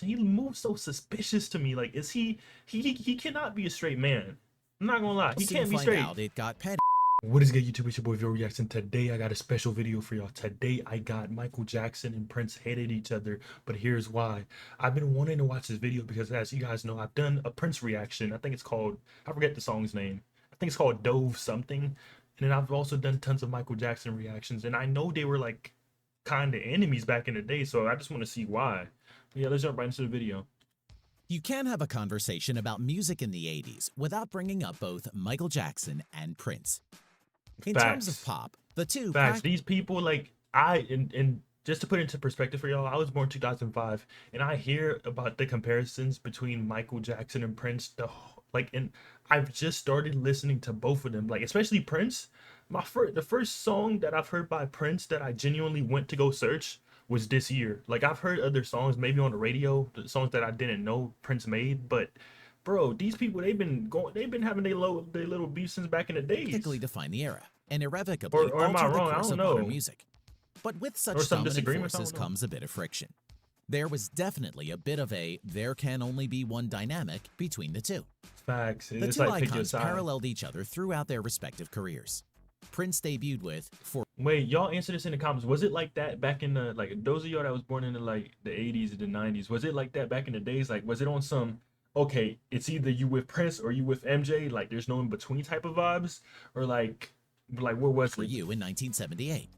He moves so suspicious to me. Like, is he cannot be a straight man. I'm not gonna lie, We'll he soon can't be find straight. out it got petty. What is good, YouTube? It's your boy Vio Reaction. Today I got a special video for y'all. Today I got Michael Jackson and Prince hated each other, but here's why. I've been wanting to watch this video because, as you guys know, I've done a Prince reaction. I think it's called, I forget the song's name. I think it's called Dove something. And then I've also done tons of Michael Jackson reactions, and I know they were like kind of enemies back in the day, so I just want to see why. Yeah, let's jump right into the video. You can't have a conversation about music in the 80s without bringing up both Michael Jackson and Prince. In terms of Facts. pop, the two Facts. These people, like, and just to put into perspective for y'all, I was born 2005, and I hear about the comparisons between Michael Jackson and Prince. And I've just started listening to both of them, like especially Prince. The first song that I've heard by Prince that I genuinely went to go search was this year. Like, I've heard other songs maybe on the radio, the songs that I didn't know Prince made, but bro, these people, they've been having their little beef since back in the practically days. define the era and irrevocably Or am I alter the wrong? I course don't of modern know. music. But with Or such some dominant disagreements. I forces don't know. comes a bit of friction. There was definitely a bit of a there can only be one dynamic between the two. Facts. The It's two like pick your icons side. paralleled each other throughout their respective careers. Prince debuted with Wait, y'all answer this in the comments. Was it like that back in the, like, those of y'all that was born in the like the 80s or the 90s? Was it like that back in the days? Like, was it on some, okay, it's either you with Prince or you with MJ, like there's no in between type of vibes, or like what was For it? You in 1978.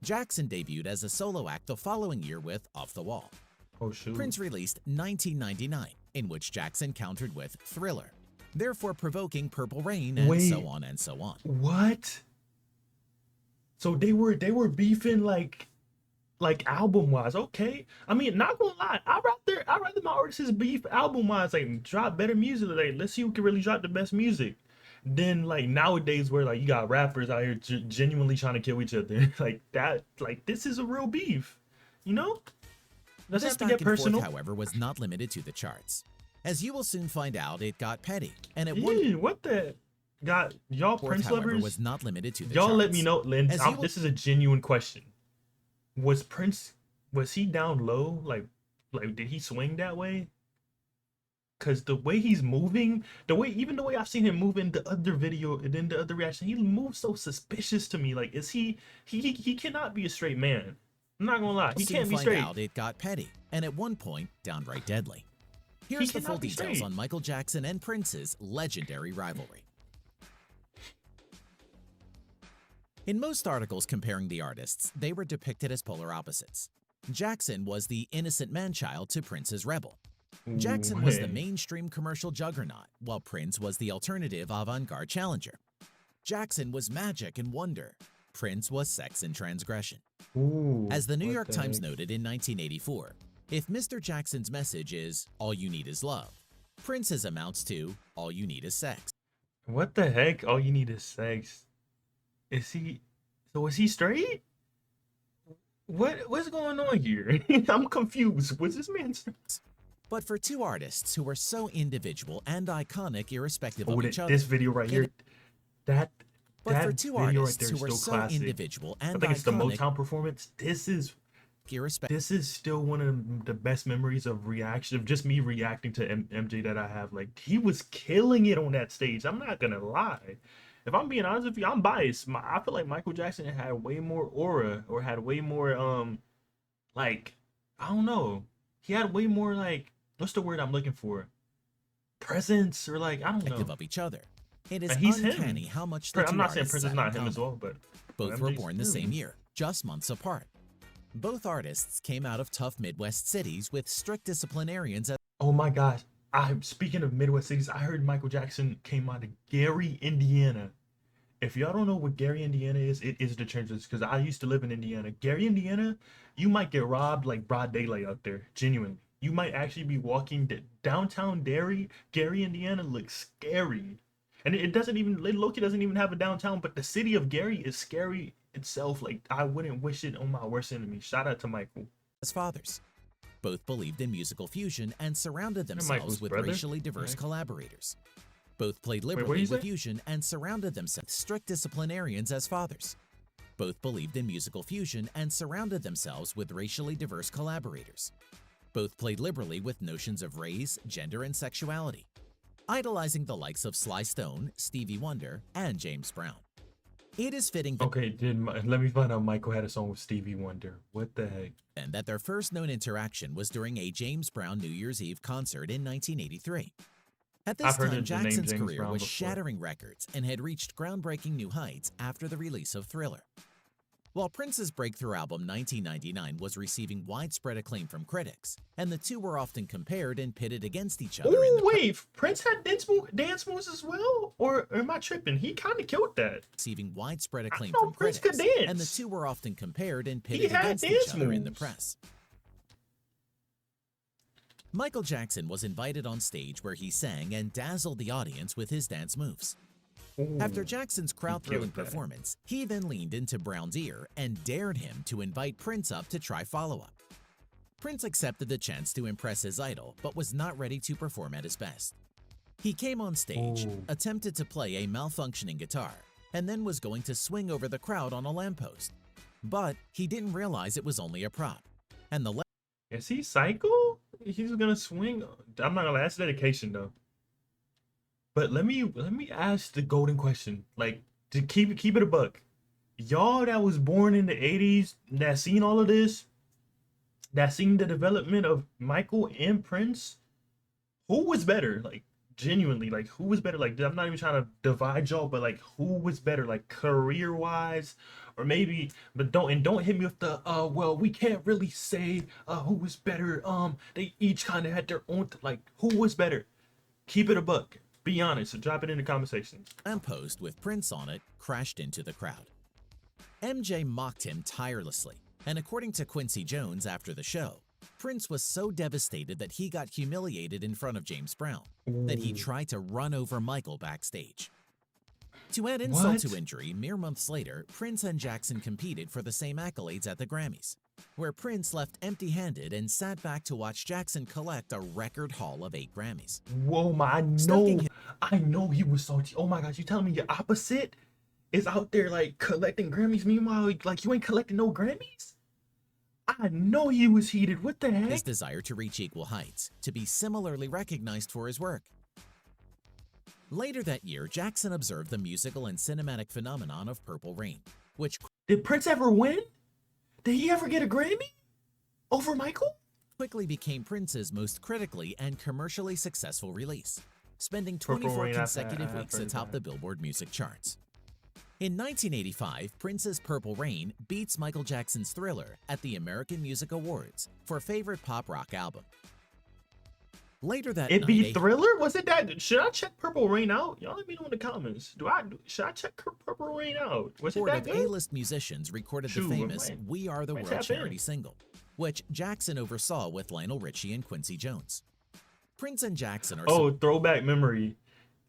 Jackson debuted as a solo act the following year with Off the Wall. Oh shoot. Prince released 1999, in which Jackson countered with Thriller, therefore provoking Purple Rain and Wait, so on and so on. what? So they were beefing like album wise. Okay. I mean, not gonna lie, I'd rather my artists beef album wise, like drop better music. Like, let's see who can really drop the best music. Then like nowadays where like you got rappers out here genuinely trying to kill each other. Like that, like this is a real beef. You know? Doesn't This have to back get and forth, personal. however, was not limited to the charts. As you will soon find out, it got petty, and at one Yeah, what the got y'all fourth, Prince however, lovers? was not limited to the Y'all charts. let me know, Lynn. As you will This is a genuine question. Was Prince, was he down low? Like did he swing that way? Cause the way he's moving, even the way I've seen him move in the other video and then the other reaction, he moves so suspicious to me. Like, is he cannot be a straight man. I'm not gonna lie, he soon can't be find straight. out it got petty, and at one point, downright deadly. He Here's the full cannot be details straight. on Michael Jackson and Prince's legendary rivalry. In most articles comparing the artists, they were depicted as polar opposites. Jackson was the innocent man-child to Prince's rebel. Jackson was the Wait. mainstream commercial juggernaut, while Prince was the alternative avant-garde challenger. Jackson was magic and wonder. Prince was sex and transgression. Ooh, As the New what York the Times heck? noted in 1984, if Mr. Jackson's message is all you need is love, Prince's amounts to all you need is sex. What the heck? All you need is sex. Is he? So is he straight? What's going on here? I'm confused. Was this man straight? But for two artists who were so individual and iconic irrespective Oh, of each other, this video right here. That but for that two video right artists there who is were still so classic. individual I and think it's the iconic, Motown performance. irrespective. This is still one of the best memories of reaction, of just me reacting to MJ that I have. Like, he was killing it on that stage. I'm not gonna lie. If I'm being honest with you, I'm biased. I feel like Michael Jackson had way more aura, or had way more like, I don't know. He had way more, like, what's the word I'm looking for? Presence, or like, I don't know. Of each other. It is And he's uncanny him. how much the I'm two not saying artists Prince is had not in him as common. well, but Both were MJ's born the him. same year, just months apart. Both artists came out of tough Midwest cities with strict disciplinarians as Oh my gosh. Speaking of Midwest cities, I heard Michael Jackson came out of Gary, Indiana. If y'all don't know what Gary, Indiana is, it is the trenches. Because I used to live in Indiana. Gary, Indiana, you might get robbed like broad daylight out there. Genuinely. You might actually be walking downtown Gary, Indiana looks scary. And it doesn't even, Loki doesn't even have a downtown, but the city of Gary is scary itself. Like, I wouldn't wish it on my worst enemy. Shout out to Michael. fathers. Both believed in musical fusion and surrounded Michael's themselves with brother? racially diverse Okay. collaborators. Both played what do liberally you with say? fusion and surrounded themselves with strict disciplinarians as fathers. Both believed in musical fusion and surrounded themselves with racially diverse collaborators. Both played liberally with notions of race, gender, and sexuality, idolizing the likes of Sly Stone, Stevie Wonder, and James Brown. It is fitting Okay, let me find out Michael had a song with Stevie Wonder. What the heck? then that their first known interaction was during a James Brown New Year's Eve concert in 1983. At this I've heard time, the name Jackson's James career Brown was before. shattering records and had reached groundbreaking new heights after the release of Thriller. While Prince's breakthrough album 1999 was receiving widespread acclaim from critics, and the two were often compared and pitted against each other in Oh, the wait, Prince had dance moves as well? Or am I tripping? He kind of killed that. receiving widespread acclaim know from Prince could critics, and the dance. two were often compared and He pitted had against each dance other in the moves. press. Michael Jackson was invited on stage where he sang and dazzled the audience with his dance moves. Ooh, After Jackson's crowd-thrilling killed that. performance, he then leaned into Brown's ear and dared him to invite Prince up to try follow-up. Prince accepted the chance to impress his idol, but was not ready to perform at his best. He came on stage, Ooh. attempted to play a malfunctioning guitar, and then was going to swing over the crowd on a lamppost. But he didn't realize it was only a prop, and the Is he psycho? He's gonna swing. I'm not gonna ask dedication though. But let me ask the golden question. Like, to keep it a buck. Y'all that was born in the 80s, that seen all of this, that seen the development of Michael and Prince, who was better? Like, genuinely, like, who was better? Like, I'm not even trying to divide y'all, but like, who was better? Like, career wise, or maybe, but don't hit me with the well, we can't really say who was better. They each kind of had their own. Like, who was better? Keep it a buck. Be honest. So drop it in the conversation. lamppost with Prince on it crashed into the crowd. MJ mocked him tirelessly, and according to Quincy Jones after the show, Prince was so devastated that he got humiliated in front of James Brown that he tried to run over Michael backstage. To add insult What? to injury, mere months later, Prince and Jackson competed for the same accolades at the Grammys, where Prince left empty-handed and sat back to watch Jackson collect a record haul of 8 Grammys. Whoa, Stuffing I know he was salty. Oh my gosh, you telling me your opposite is out there like collecting Grammys? Meanwhile, like you ain't collecting no Grammys? I know he was heated. What the his heck? desire to reach equal heights, to be similarly recognized for his work. Later that year, Jackson observed the musical and cinematic phenomenon of Purple Rain, which Did Prince ever win? Did he ever get a Grammy over Michael? quickly became Prince's most critically and commercially successful release, spending Purple 24 Rain, consecutive I've weeks heard atop the that. Billboard music charts. In 1985, Prince's Purple Rain beats Michael Jackson's Thriller at the American Music Awards for Favorite Pop Rock Album. Later that It night, beat Thriller? Was it that? Should I check Purple Rain out? Y'all let me know in the comments. Should I check Purple Rain out? Was a it horde that of good? A-list musicians recorded Shoot, the famous might- We Are the might World tap in. charity single, which Jackson oversaw with Lionel Richie and Quincy Jones. Prince and Jackson are Oh, throwback memory.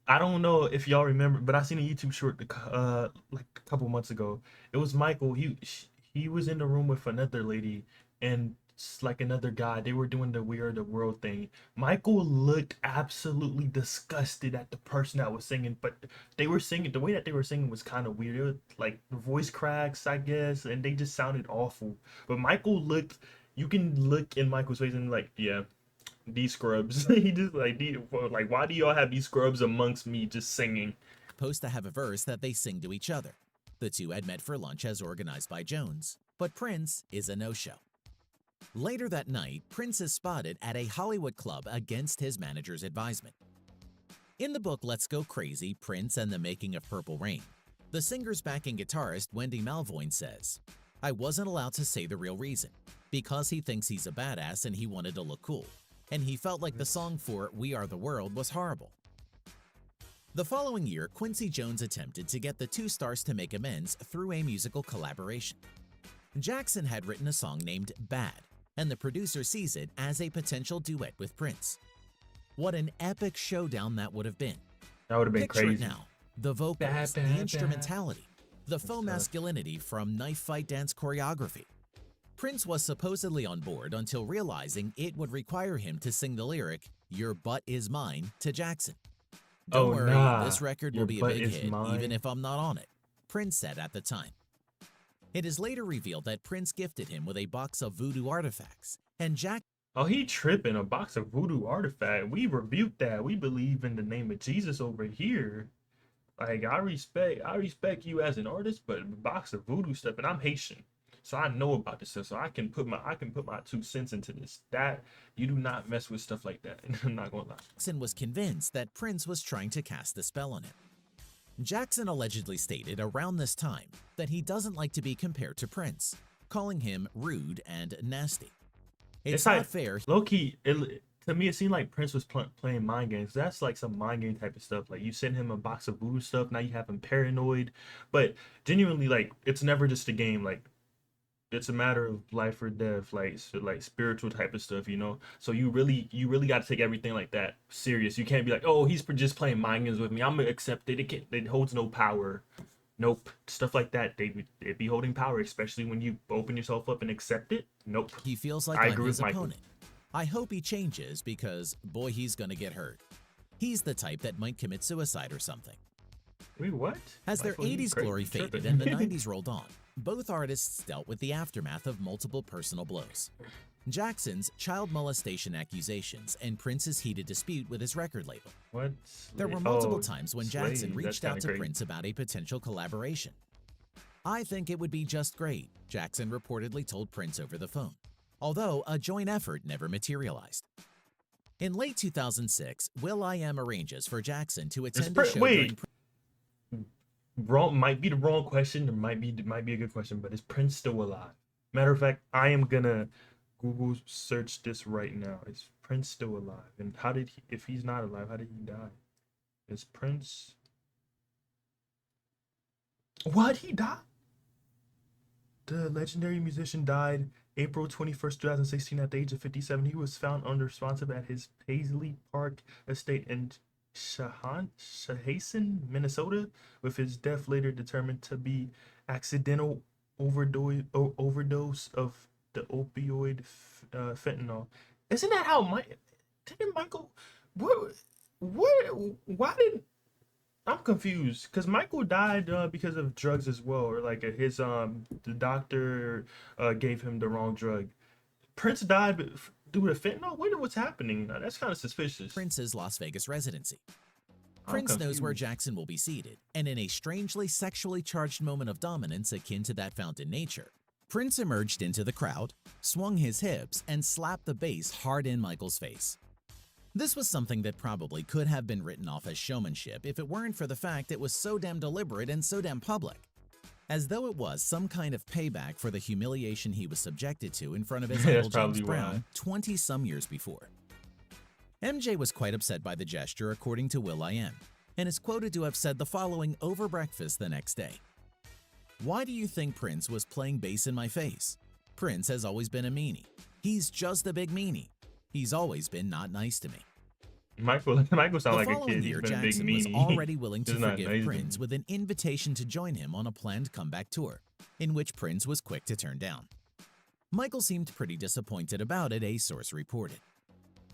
I don't know if y'all remember, but I seen a YouTube short like a couple months ago. It was Michael. He was in the room with another lady and like another guy. They were doing the We Are the World thing. Michael looked absolutely disgusted at the person that was singing, but they were singing the way that they were singing was kind of weird. It was like voice cracks, I guess, and they just sounded awful. But Michael looked. You can look in Michael's face and like, yeah. These scrubs. He just like, why do y'all have these scrubs amongst me just singing? supposed to have a verse that they sing to each other. The two had met for lunch as organized by Jones, but Prince is a no-show. Later that night, Prince is spotted at a Hollywood club against his manager's advisement. In the book Let's Go Crazy, Prince and the Making of Purple Rain, the singer's backing guitarist Wendy Malvoin says, "I wasn't allowed to say the real reason, because he thinks he's a badass and he wanted to look cool, and he felt like the song for We Are the World was horrible." The following year, Quincy Jones attempted to get the two stars to make amends through a musical collaboration. Jackson had written a song named Bad, and the producer sees it as a potential duet with Prince. What an epic showdown that would have been. That would have been Picture crazy. it now. The vocals, Bad, the bad, instrumentality, the faux tough. masculinity from knife fight dance choreography. Prince was supposedly on board until realizing it would require him to sing the lyric, "Your butt is mine," to Jackson. "Don't Oh, worry, nah. this record will Your be a butt big is hit, mine." even if I'm not on it," Prince said at the time. It is later revealed that Prince gifted him with a box of voodoo artifacts, and Jack Oh, he tripping. A box of voodoo artifact. We rebuke that. We believe in the name of Jesus over here. Like I respect you as an artist, but a box of voodoo stuff, and I'm Haitian, so I know about this stuff. So I can put my 2 cents into this. That you do not mess with stuff like that. I'm not gonna lie. Jackson was convinced that Prince was trying to cast a spell on him. Jackson allegedly stated around this time that he doesn't like to be compared to Prince, calling him rude and nasty. It's It's not like fair. low key. To me, it seemed like Prince was playing mind games. That's like some mind game type of stuff. Like you send him a box of voodoo stuff. Now you have him paranoid. But genuinely, like it's never just a game. Like it's a matter of life or death. Like so, like spiritual type of stuff. So you really got to take everything like that serious. You can't be like, oh, he's just playing mind games with me. I'm gonna accept it. It holds no power. Nope. Stuff like that. They be holding power, especially when you open yourself up and accept it. Nope. He feels like I I'm agree his with Michael. opponent. I hope he changes because, boy, he's gonna get hurt. He's the type that might commit suicide or something. Wait, what? As their Michael, you 80s crazy. glory You faded tripping. and the 90s rolled on, both artists dealt with the aftermath of multiple personal blows. Jackson's child molestation accusations and Prince's heated dispute with his record label. What? There were multiple times when Jackson Slave. reached That's out to kinda crazy. Prince about a potential collaboration. I think it would be just great, Jackson reportedly told Prince over the phone, although a joint effort never materialized. In late 2006, will.i.am arranges for Jackson to attend a show during Wait, wrong might be the wrong question. Or might be a good question, but is Prince still alive? Matter of fact, I am gonna Google search this right now. Is Prince still alive? And how did he? If he's not alive, how did he die? Is Prince? What? He died? The legendary musician died April 21st, 2016, at the age of 57. He was found unresponsive at his Paisley Park estate in Shahayson, Minnesota, with his death later determined to be accidental overdose of the opioid fentanyl. Isn't that how didn't Michael? What? What? Why did I'm confused because Michael died because of drugs as well, or like his the doctor gave him the wrong drug. Prince died due to fentanyl. What's happening? That's kind of suspicious. Prince's Las Vegas residency. I'm Prince knows where confused. Jackson will be seated, and in a strangely sexually charged moment of dominance akin to that found in nature, Prince emerged into the crowd, swung his hips, and slapped the bass hard in Michael's face. This was something that probably could have been written off as showmanship if it weren't for the fact it was so damn deliberate and so damn public. As though it was some kind of payback for the humiliation he was subjected to in front of his That's idol James probably why. Brown 20-some years before. MJ was quite upset by the gesture, according to will.i.am, and is quoted to have said the following over breakfast the next day. "Why do you think Prince was playing bass in my face? Prince has always been a meanie. He's just a big meanie. He's always been not nice to me." Michael sound The like a following kid. He's year, been a big Jackson was meanie. already willing to He's not forgive nice to Prince me. with an invitation to join him on a planned comeback tour, in which Prince was quick to turn down. Michael seemed pretty disappointed about it, a source reported.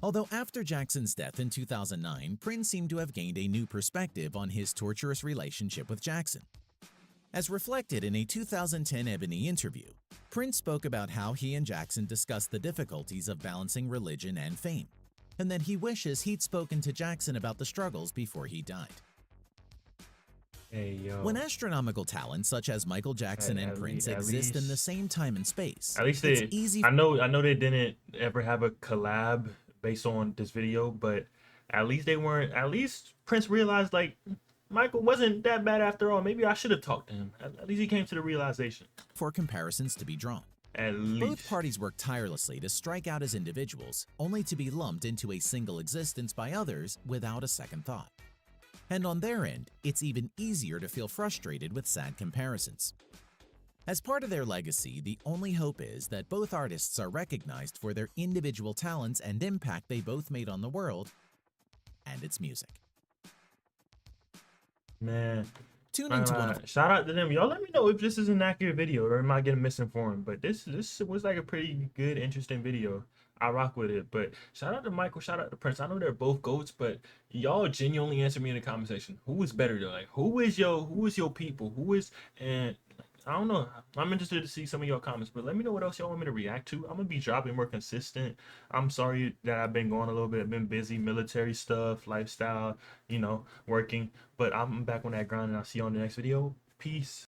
Although after Jackson's death in 2009, Prince seemed to have gained a new perspective on his torturous relationship with Jackson. As reflected in a 2010 Ebony interview, Prince spoke about how he and Jackson discussed the difficulties of balancing religion and fame, and that he wishes he'd spoken to Jackson about the struggles before he died. Hey yo. When astronomical talents such as Michael Jackson and Prince exist in the same time and space, At least it's they. easy I know they didn't ever have a collab based on this video, but at least they weren't. At least Prince realized like Michael wasn't that bad after all. Maybe I should have talked to him. At least he came to the realization. for comparisons to be drawn. At Both least. parties worked tirelessly to strike out as individuals, only to be lumped into a single existence by others without a second thought. And on their end, it's even easier to feel frustrated with sad comparisons. As part of their legacy, the only hope is that both artists are recognized for their individual talents and impact they both made on the world and its music. Man. Tune into one of Shout out to them. Y'all let me know if this is an accurate video or am I getting misinformed. But this was like a pretty good, interesting video. I rock with it. But shout out to Michael, shout out to Prince. I know they're both GOATs, but y'all genuinely answer me in the comment section. Who is better though? Like who is your people? And I don't know. I'm interested to see some of your comments, but let me know what else y'all want me to react to. I'm gonna be dropping more consistent. I'm sorry that I've been going a little bit, been busy, military stuff, lifestyle, working. But I'm back on that grind, and I'll see you on the next video. Peace.